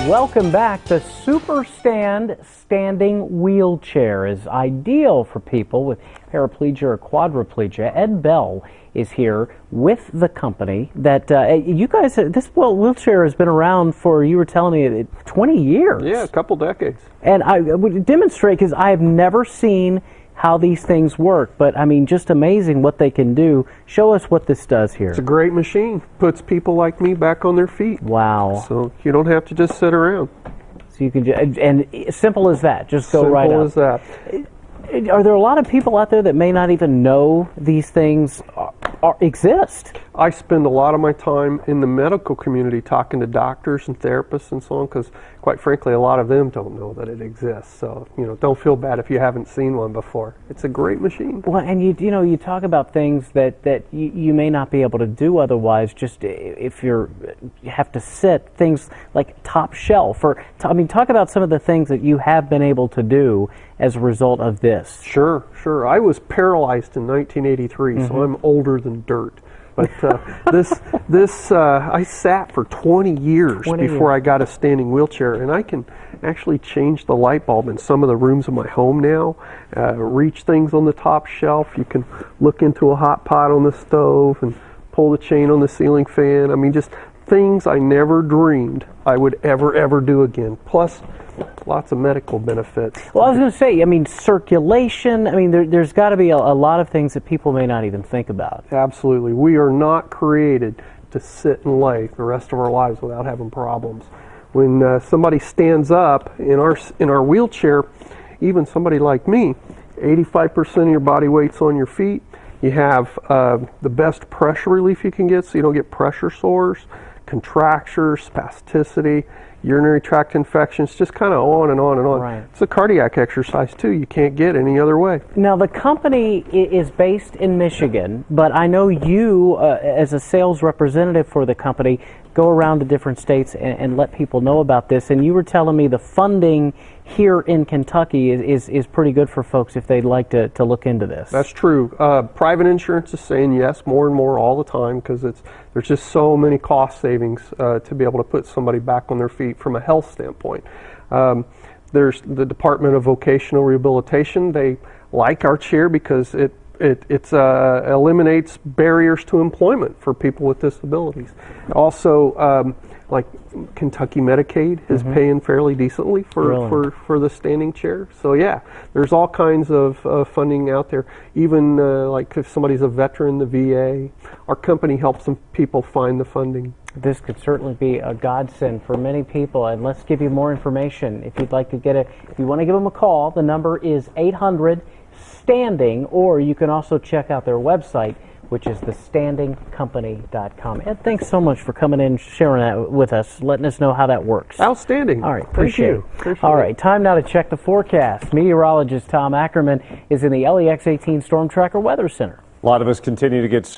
Welcome back. The Super Stand standing wheelchair is ideal for people with paraplegia or quadriplegia. Ed Bell is here with the company that you guys, this wheelchair has been around for, you were telling me, 20 years. Yeah, a couple decades. And I would demonstrate, because I have never seen how these things work, but I mean, just amazing what they can do. Show us what this does here. It's a great machine. Puts people like me back on their feet. Wow. So you don't have to just sit around. So you can and simple as that, just go right up. Simple as that. Are there a lot of people out there that may not even know these things exist? I spend a lot of my time in the medical community talking to doctors and therapists and so on, because quite frankly, a lot of them don't know that it exists. So, don't feel bad if you haven't seen one before. It's a great machine. Well, and you talk about things that you may not be able to do otherwise, just if you have to sit, things like top shelf, or talk about some of the things that you have been able to do as a result of this. Sure. I was paralyzed in 1983, so I'm older than dirt. But I sat for 20 years before I got a standing wheelchair, and I can actually change the light bulb in some of the rooms of my home now, reach things on the top shelf. You can look into a hot pot on the stove and pull the chain on the ceiling fan. I mean, just things I never dreamed I would ever do again. Plus, lots of medical benefits. Well, I was going to say, circulation. There's got to be a lot of things that people may not even think about. Absolutely. We are not created to sit and lay the rest of our lives without having problems. When somebody stands up in our wheelchair, even somebody like me, 85% of your body weight's on your feet. You have the best pressure relief you can get, so you don't get pressure sores, contractures, spasticity, urinary tract infections, just kind of on and on and on. Right. It's a cardiac exercise too. You can't get any other way. Now, the company is based in Michigan, but I know you, as a sales representative for the company, go around to different states and let people know about this. And you were telling me the funding here in Kentucky is pretty good for folks if they'd like to look into this. That's true. Private insurance is saying yes more and more all the time, because there's just so many cost savings to be able to put somebody back on their feet from a health standpoint. There's the Department of Vocational Rehabilitation. They like our chair because it eliminates barriers to employment for people with disabilities. Also, like Kentucky Medicaid is paying fairly decently for the standing chair. So yeah, there's all kinds of funding out there. Even like if somebody's a veteran, the VA, our company helps some people find the funding. This could certainly be a godsend for many people, and let's give you more information. If you'd like to if you want to give them a call, the number is 800-STANDING, or you can also check out their website, which is thestandingcompany.com. Ed, thanks so much for coming in, sharing that with us, letting us know how that works. Outstanding. All right, appreciate it. All right, time now to check the forecast. Meteorologist Tom Ackerman is in the LEX 18 Storm Tracker Weather Center. A lot of us continue to get